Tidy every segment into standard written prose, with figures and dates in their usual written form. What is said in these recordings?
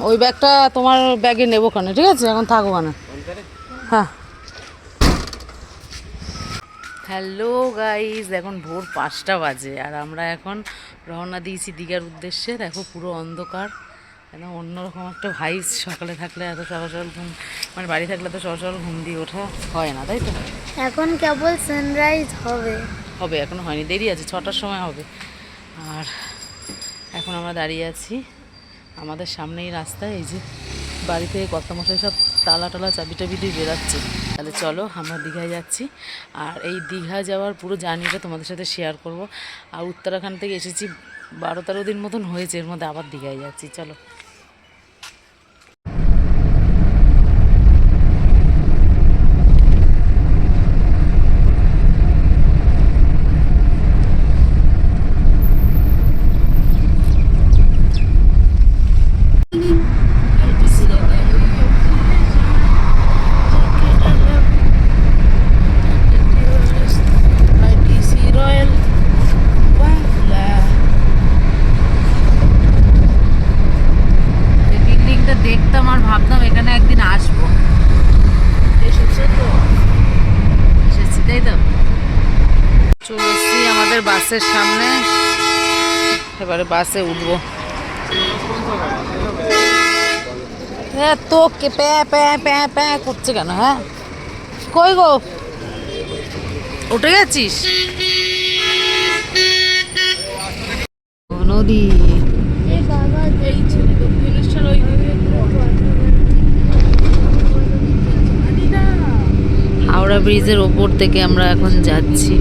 ওই ব্যাগটা তোমার ব্যাগে নেবো কেন, ঠিক আছে? এখন থাকো কেন। হ্যাঁ। হ্যালো গাইজ, এখন ভোর 5টা বাজে আর আমরা এখন রওনা দিয়েছি দীঘার উদ্দেশ্যে। দেখো পুরো অন্ধকার, একদম অন্যরকম একটা ভাইস। সকালে থাকলে এত সকাল সকাল ঘুম, মানে বাড়ি থাকলে তো সকাল সকাল ঘুম দিয়ে ওঠা হয় না, তাই তো? এখন কেবল সানরাইজ হবে। এখনো হয়নি, দেরি আছে, 6টার সময় হবে। আর এখন আমরা দাঁড়িয়ে আছি আমাদের সামনেই রাস্তায়। এই যে বাড়ি থেকে কর্তামশাই সব তালা টালা চাবি টাবি দিয়ে বেরাচ্ছে। তাহলে চলো, আমরা দীঘায় যাচ্ছি। আর এই দীঘা যাওয়ার পুরো জার্নিটা তোমাদের সাথে শেয়ার করব। আর উত্তরাখণ্ড থেকে এসেছি 12-13 দিন মতন হয়েছে, এর মধ্যে আবার দীঘায় যাচ্ছি। চলো। দেখতাম আর ভাবতাম এখানে একদিন আসবো। এসেছি, তাই তো? চলে এসছি আমাদের বাসের সামনে, এবারে বাসে উঠবো। তো কে প্যাঁ প্যাঁ প্যাঁ প্যাঁ করছে কেন? হ্যাঁ, কই গো, উঠে গেছিস? নদী হাওড়া ব্রিজের ওপর থেকে আমরা এখন যাচ্ছি।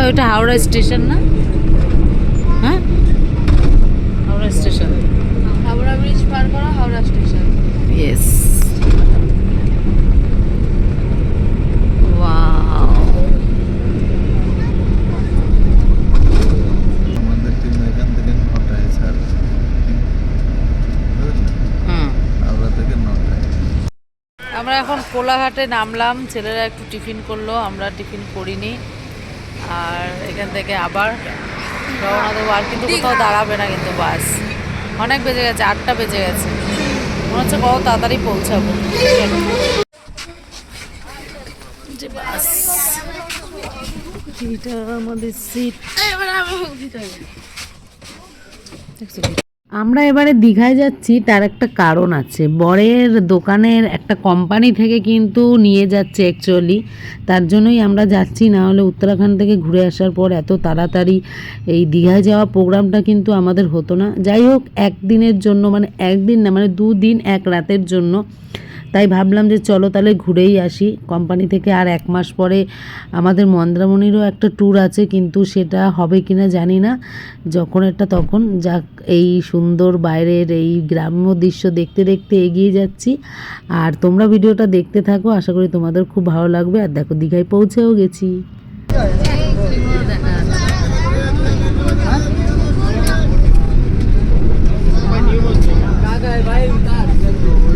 ওইটা হাওড়া স্টেশন না? হ্যাঁ, হাওড়া স্টেশন। হাওড়া ব্রিজ পার করা হাওড়া স্টেশন। ইয়েস। ওয়াও, আমাদের টিম এখান থেকে 9টায় স্যার, হাওড়া থেকে 9টায়। আমরা এখন কোলাঘাটে নামলাম। ছেলেরা একটু টিফিন করলো, আমরা টিফিন করিনি। আর এখান থেকে আবার রওনা দেবো। আর কিন্তু কোথাও দাঁড়াবে না কিন্তু বাস। অনেক বেজে গেছে, 8টা বেজে গেছে। মনে হচ্ছে কত তাড়াতাড়ি পৌঁছাবো। যে বাস, এটা আমাদের সিট। আমরা এবারে দীঘায় যাচ্ছি, তার একটা কারণ আছে। বরের দোকানের একটা কোম্পানি থেকে কিন্তু নিয়ে যাচ্ছে অ্যাকচুয়ালি, তার জন্যই আমরা যাচ্ছি। না হলে উত্তরাখণ্ড থেকে ঘুরে আসার পর এত তাড়াতাড়ি এই দীঘায় যাওয়া প্রোগ্রামটা কিন্তু আমাদের হতো না। যাই হোক, একদিনের জন্য, মানে একদিন না, মানে 2 দিন 1 রাতের জন্য। তাই ভাবলাম যে চলো তাহলে ঘুরেই আসি কোম্পানি থেকে। আর 1 মাস পরে আমাদের মন্দারমণিরও একটা ট্যুর আছে, কিন্তু সেটা হবে কিনা জানি না। যখন এটা তখন। যাক, এই সুন্দর বাইরের এই গ্রাম্য দৃশ্য দেখতে দেখতে এগিয়ে যাচ্ছি। আর তোমরা ভিডিওটা দেখতে থাকো, আশা করি তোমাদের খুব ভালো লাগবে। আর দেখো, দীঘায় পৌঁছেও গেছি।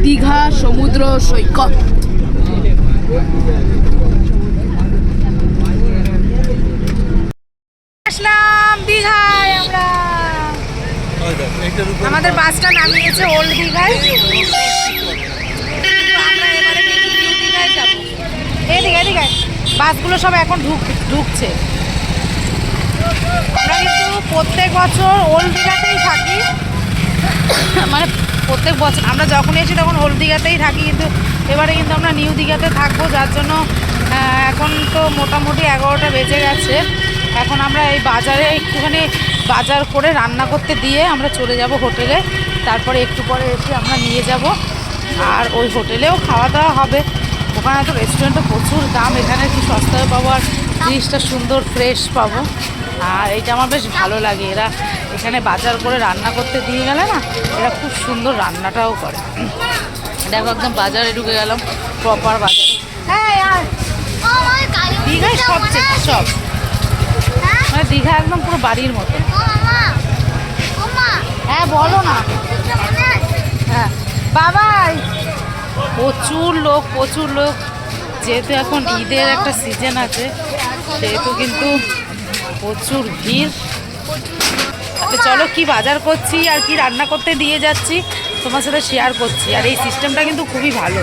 দীঘা সমুদ্র সৈকত। আসলাম দীঘায় আমরা। আমাদের বাসটা নামিয়েছে ওল্ড দীঘায়। আমরা এবারে কিন্তু নিউ দীঘায় যাবো। এদিকে বাসগুলো সব এখন ঢুকছে। আমরা কিন্তু প্রত্যেক বছর ওল্ড দীঘাতেই থাকি, মানে প্রত্যেক বছর আমরা যখন এসি তখন ওল্ড দীঘাতেই থাকি, কিন্তু এবারে কিন্তু আমরা নিউ দীঘাতে থাকবো। যার জন্য এখন তো মোটামুটি 11টা বেজে গেছে। এখন আমরা এই বাজারে একটুখানি বাজার করে রান্না করতে দিয়ে আমরা চলে যাব হোটেলে। তারপরে একটু পরে এসে আমরা নিয়ে যাব। আর ওই হোটেলেও খাওয়া দাওয়া হবে। ওখানে তো রেস্টুরেন্টে প্রচুর দাম, এখানে একটু সস্তায় পাবো আর জিনিসটা সুন্দর ফ্রেশ পাবো। আর এটা আমার বেশ ভালো লাগে। এরা এখানে বাজার করে রান্না করতে দিয়ে গেলে না, এরা খুব সুন্দর রান্নাটাও করে। দেখো, একদম বাজারে ঢুকে গেলাম, প্রপার বাজারে। দীঘায় সব মানে দীঘা একদম পুরো বাড়ির মতো। হ্যাঁ বলো না। হ্যাঁ বাবাই, প্রচুর লোক। যেহেতু এখন ঈদের একটা সিজন আছে, সেহেতু কিন্তু প্রচুর ভিড়। আচ্ছা চলো কি বাজার করছি আর কি রান্না করতে দিয়ে যাচ্ছি তোমার সাথে শেয়ার করছি। আর এই সিস্টেমটা কিন্তু খুবই ভালো।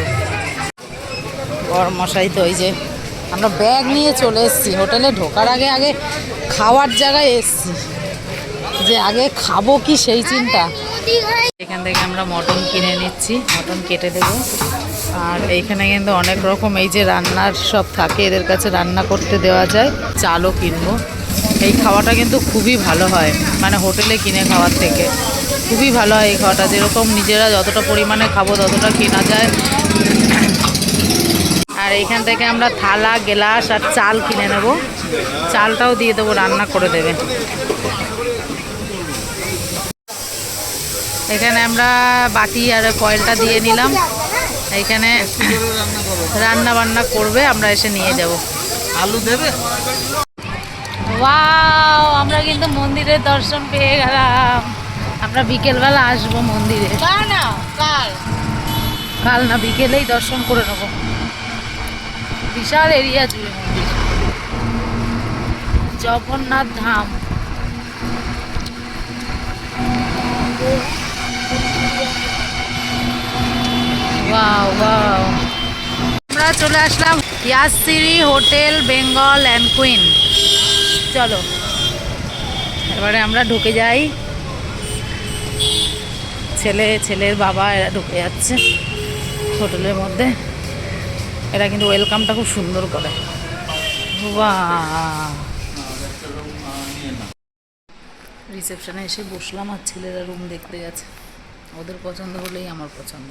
গরম মশাই তো ওই যে আমরা ব্যাগ নিয়ে চলে এসেছি হোটেলে ঢোকার আগে আগে খাওয়ার জায়গায় এসেছি, যে আগে খাবো কি সেই চিন্তা। এখান থেকে আমরা মটন কিনে নিচ্ছি, মটন কেটে দেবো। আর এইখানে কিন্তু অনেক রকম এই যে রান্নার সব থাকে, এদের কাছে রান্না করতে দেওয়া যায়। চালও কিনবো। এই খাওয়াটা কিন্তু খুবই ভালো হয়, মানে হোটেলে কিনে খাওয়ার থেকে খুবই ভালো হয় এই খাওয়াটা। যেরকম নিজেরা যতটা পরিমাণে খাবো ততটা কেনা যায়। আর এইখান থেকে আমরা থালা গ্লাস আর চাল কিনে নেব, চালটাও দিয়ে দেবো, রান্না করে দেবে। এখানে আমরা বাটি আর কয়েলটা দিয়ে নিলাম, এইখানে রান্না বান্না করবে, আমরা এসে নিয়ে যাব। আলু দেবে? ওয়াও, আমরা কিন্তু মন্দিরের দর্শন পেয়ে গেলাম। আমরা বিকেলবেলা আসবো মন্দিরে, কাল না বিকেলেই দর্শন করে নেবো। বিশাল এরিয়া জুড়ে মন্দির, জগন্নাথ ধাম। ওয়াও ওয়াও, আমরা চলে আসলাম ইয়াসিরি হোটেল বেঙ্গল অ্যান্ড কুইন। চলো এবারে আমরা ঢুকে যাই। ছেলের বাবা এরা ঢুকে যাচ্ছে হোটেলের মধ্যে। এরা কিন্তু ওয়েলকামটা খুব সুন্দর করে। বাহ, রিসেপশনে এসে বসলাম আর ছেলেরা রুম দেখতে গেছে। ওদের পছন্দ হলেই আমার পছন্দ।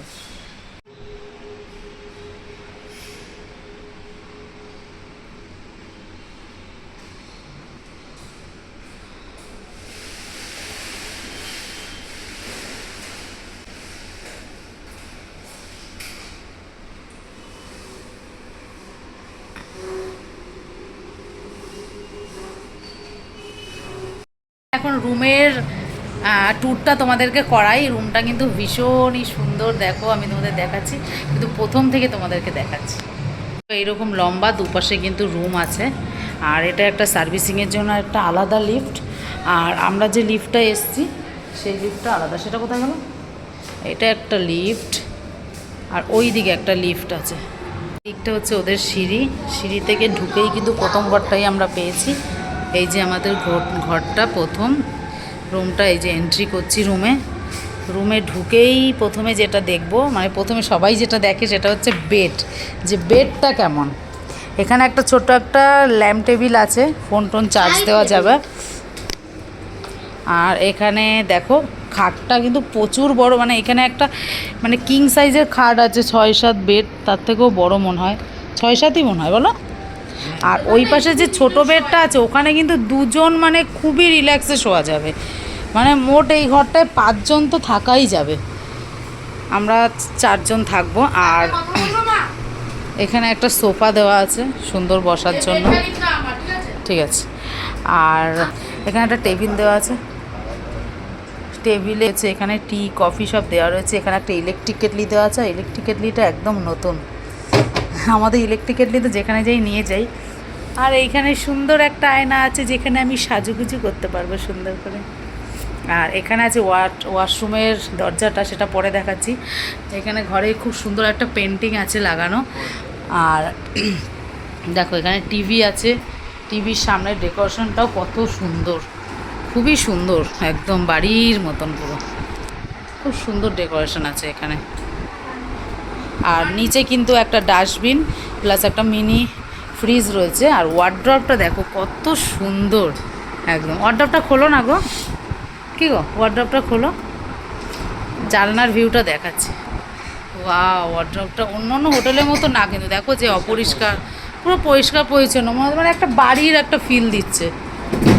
এখন রুমের ট্যুরটা তোমাদেরকে করাই। রুমটা কিন্তু ভীষণই সুন্দর, দেখো আমি তোমাদের দেখাচ্ছি, কিন্তু প্রথম থেকে তোমাদেরকে দেখাচ্ছি। এইরকম লম্বা দুপাশে কিন্তু রুম আছে। আর এটা একটা সার্ভিসিংয়ের জন্য একটা আলাদা লিফট। আর আমরা যে লিফটটা এসছি সেই লিফটটা আলাদা। সেটা কোথায় গেল? এটা একটা লিফট, আর ওই দিকে একটা লিফট আছে। দিকটা হচ্ছে ওদের সিঁড়ি। সিঁড়ি থেকে ঢুকেই কিন্তু প্রথম ঘরটাই আমরা পেয়েছি। এই যে আমাদের ঘরটা প্রথম রুমটা, এই যে এন্ট্রি করছি রুমে ঢুকেই প্রথমে যেটা দেখবো, মানে প্রথমে সবাই যেটা দেখে সেটা হচ্ছে বেড। যে বেডটা কেমন। এখানে একটা ছোট একটা ল্যাম্প টেবিল আছে, ফোন টোন চার্জ দেওয়া যাবে। আর এখানে দেখো খাটটা কিন্তু প্রচুর বড়, মানে এখানে একটা মানে কিং সাইজের খাট আছে। 6-7 বেড, তার থেকেও বড় মনে হয়, 6-7ই মনে হয় বলো। আর ওই পাশে যে ছোট বেডটা আছে ওখানে কিন্তু দুজন মানে খুবই রিল্যাক্সে শোয়া যাবে। মানে মোট এই ঘরটায় 5 জন তো থাকাই যাবে, আমরা 4 জন থাকবো। আর এখানে একটা সোফা দেওয়া আছে সুন্দর বসার জন্য, ঠিক আছে। আর এখানে একটা টেবিল দেওয়া আছে, টেবিলে আছে এখানে টি কফি সব দেওয়া রয়েছে। এখানে একটা ইলেকট্রিক কেটলি দেওয়া আছে। ইলেকট্রিক কেটলিটা একদম নতুন, আমাদের ইলেকট্রিক কেটলি তো যেখানে যাই নিয়ে যাই। আর এইখানে সুন্দর একটা আয়না আছে যেখানে আমি সাজুগুজু করতে পারবো সুন্দর করে। আর এখানে আছে ওয়াশরুমের দরজাটা, সেটা পরে দেখাচ্ছি। এখানে ঘরে খুব সুন্দর একটা পেন্টিং আছে লাগানো। আর দেখো এখানে টিভি আছে, টিভির সামনের ডেকোরেশনটাও কত সুন্দর, খুবই সুন্দর, একদম বাড়ির মতন পুরো, খুব সুন্দর ডেকোরেশন আছে এখানে। আর নিচে কিন্তু একটা ডাস্টবিন প্লাস একটা মিনি ফ্রিজ রয়েছে। আর ওয়ার্ড্রপটা দেখো কত সুন্দর একদম। ওয়ার্ড্রপটা খোলো না গো, কী গো ওয়ার্ড্রপটা খোলো, জানলার ভিউটা দেখাচ্ছি। ওয়াও, ওয়ার্ড্রপটা অন্য অন্য হোটেলের মতো না, কিন্তু দেখো যে অপরিষ্কার, পুরো পরিষ্কার পরিচ্ছন্ন, মানে একটা বাড়ির একটা ফিল দিচ্ছে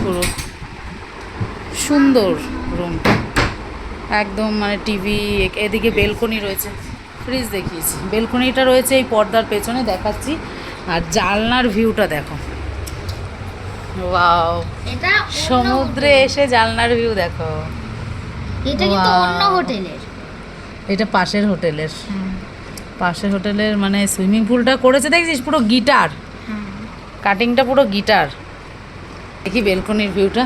পুরো। সুন্দর রুমটা একদম, মানে টিভি, এদিকে বেলকনি রয়েছে, ফ্রিজ দেখিয়েছি, বেলকনিটা রয়েছে এই পর্দার পেছনে দেখাচ্ছি। আর জানলার ভিউটা দেখো, ওয়াও, এটা সমুদ্রে এসে জানলার ভিউ দেখো। এটা কিন্তু Wow. অন্য হোটেলের। এটা পাশের হোটেলের, পাশের হোটেলের মানে সুইমিং পুলটা করেছে দেখছিস, পুরো গিটার কাটিংটা, পুরো গিটার। দেখি বেলকনির ভিউটা,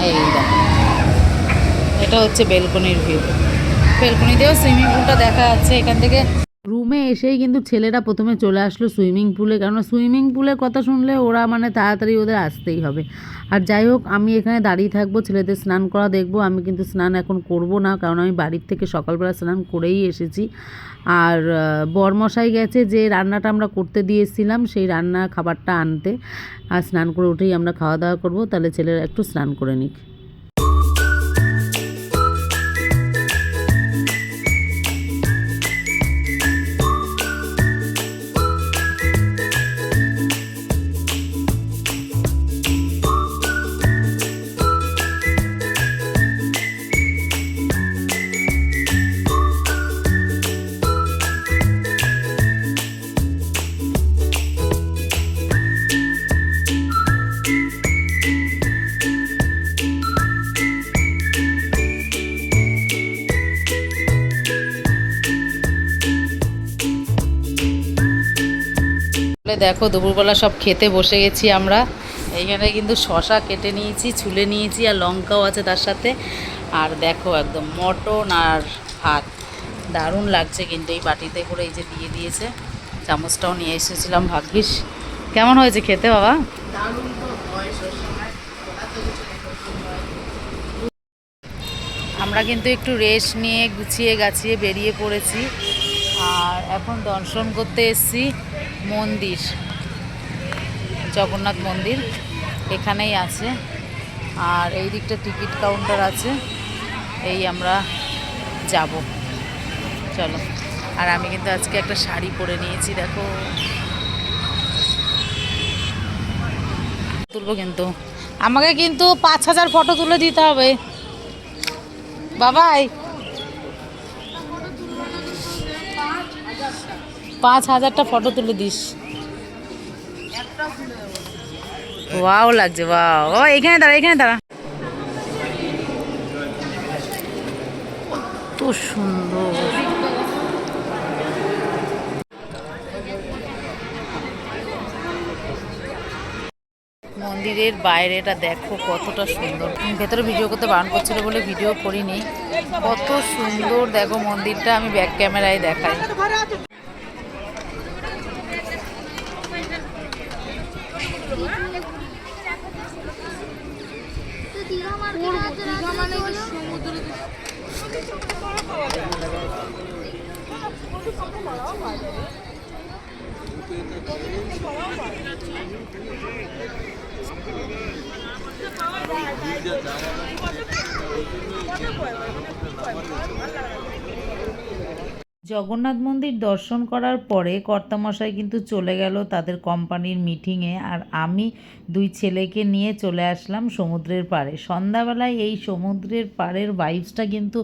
এই দেখো, এটা হচ্ছে বেলকনির ভিউ। বেলকনিতেও সুইমিং পুলটা দেখা যাচ্ছে এখান থেকে। রুমে এসেই কিন্তু ছেলেরা প্রথমে চলে আসলো সুইমিং পুলে, কারণ সুইমিং পুলের কথা শুনলে ওরা মানে তাড়াতাড়ি ওদের আসতেই হবে। আর যাই হোক, আমি এখানে দাঁড়িয়ে থাকবো, ছেলেদের স্নান করা দেখবো। আমি কিন্তু স্নান এখন করব না, কারণ আমি বাড়ির থেকে সকালবেলা স্নান করেই এসেছি। আর বরমশাই গেছে যে রান্নাটা আমরা করতে দিয়েছিলাম সেই রান্না খাবারটা আনতে, আর স্নান করে উঠেই আমরা খাওয়া দাওয়া করবো। তাহলে ছেলেরা একটু স্নান করে নিক। দেখো দুপুরবেলা সব খেতে বসে গেছি আমরা। এইখানে কিন্তু শশা কেটে নিয়েছি, ছুলে নিয়েছি, আর লঙ্কাও আছে তার সাথে। আর দেখো একদম মটন আর ভাত, দারুণ লাগছে কিন্তু। এই বাটিতে করে এই যে দিয়ে দিয়েছে, চামচটাও নিয়ে এসেছিলাম ভাগ্যিস। কেমন হয়েছে খেতে বাবা? আমরা কিন্তু একটু রেস্ট নিয়ে গুছিয়ে গাছিয়ে বেরিয়ে পড়েছি। আর এখন দর্শন করতে এসেছি মন্দির, জগন্নাথ মন্দির এখানেই আছে। আর এই দিকটা টিকিট কাউন্টার আছে, এই আমরা যাব, চলো। আর আমি কিন্তু আজকে একটা শাড়ি পরে নিয়েছি, দেখো। তুলবো কিন্তু, আমাকে কিন্তু 5000 ফটো তুলে দিতে হবে বাবাই। 5000টা ফটো তুলে দিস। ওয়াও লাগছে, ওয়াও। ও এখানে দাঁড়া, এখানে দাঁড়া। কত সুন্দর। মন্দিরের বাইরেটা দেখো কতটা সুন্দর। ভেতরে ভিডিও করতে বারণ করছিল বলে ভিডিও করিনি। কত সুন্দর দেখো মন্দিরটা, আমি ব্যাক ক্যামেরায় দেখাই। জগন্নাথ মন্দির দর্শন করার পরে কর্তামশাই কিন্তু চলে গেল তাদের কোম্পানির মিটিংয়ে, আর আমি দুই ছেলেকে নিয়ে চলে আসলাম সমুদ্রের পাড়ে। সন্ধ্যাবেলায় এই সমুদ্রের পাড়ের ভাইবসটা কিন্তু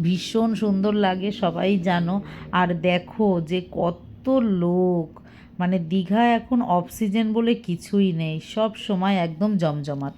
ভীষণ সুন্দর লাগে, সবাই জানো। আর দেখো যে কত লোক, মানে দীঘা এখন অফ সিজন বলে কিছুই নেই, সব সময় একদম জমজমাট।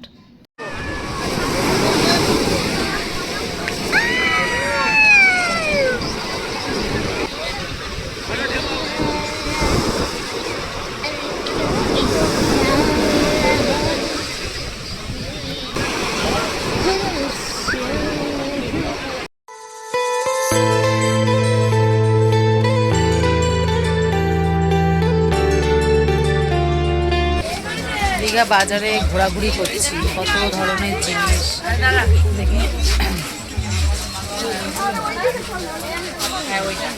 দীঘা বাজারে ঘোরাঘুরি করছি, কত ধরনের জিনিস দেখি। হ্যাঁ ওইটা।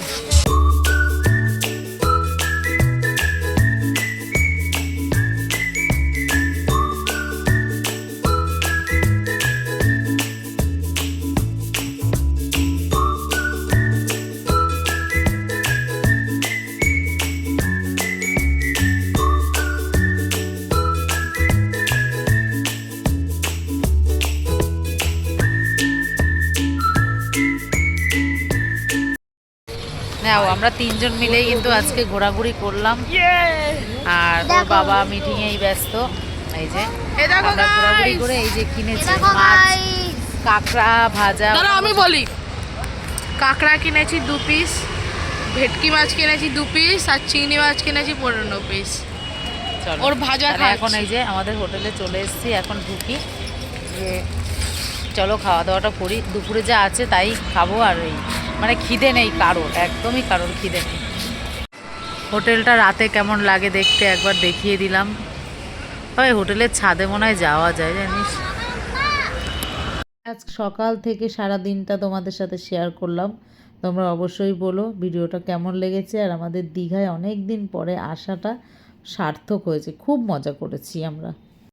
নাও আমরা তিনজন মিলেই কিন্তু আজকে ঘোরাঘুরি করলাম। আর ওর বাবা মিটিংয়েই ব্যস্ত। এই যে আমরা ঘোরাঘুরি করে এই যে কিনেছি মাছ, কাঁকড়া ভাজা। আমি বলি, কাঁকড়া কিনেছি 2 পিস, ভেটকি মাছ কিনেছি 2 পিস, আর চিংড়ি মাছ কিনেছি 15 পিস। চলো ওর ভাজা তাহলে এখন এই যে আমাদের হোটেলে চলে এসেছি, এখন ঢুকি। যে চলো খাওয়া দাওয়াটা করি, দুপুরে যা আছে তাই খাবো। আর এই মানে খিদে নেই কারোর, একদমই কারোর খিদে নেই। হোটেলটা রাতে কেমন লাগে দেখতে একবার দেখিয়ে দিলাম। তবে হোটেলের ছাদে মনে হয় যাওয়া যায় জানিস। আজ সকাল থেকে সারা দিনটা তোমাদের সাথে শেয়ার করলাম। তোমরা অবশ্যই বলো ভিডিওটা কেমন লেগেছে। আর আমাদের দীঘায় অনেক দিন পরে আসাটা সার্থক হয়েছে, খুব মজা করেছি আমরা।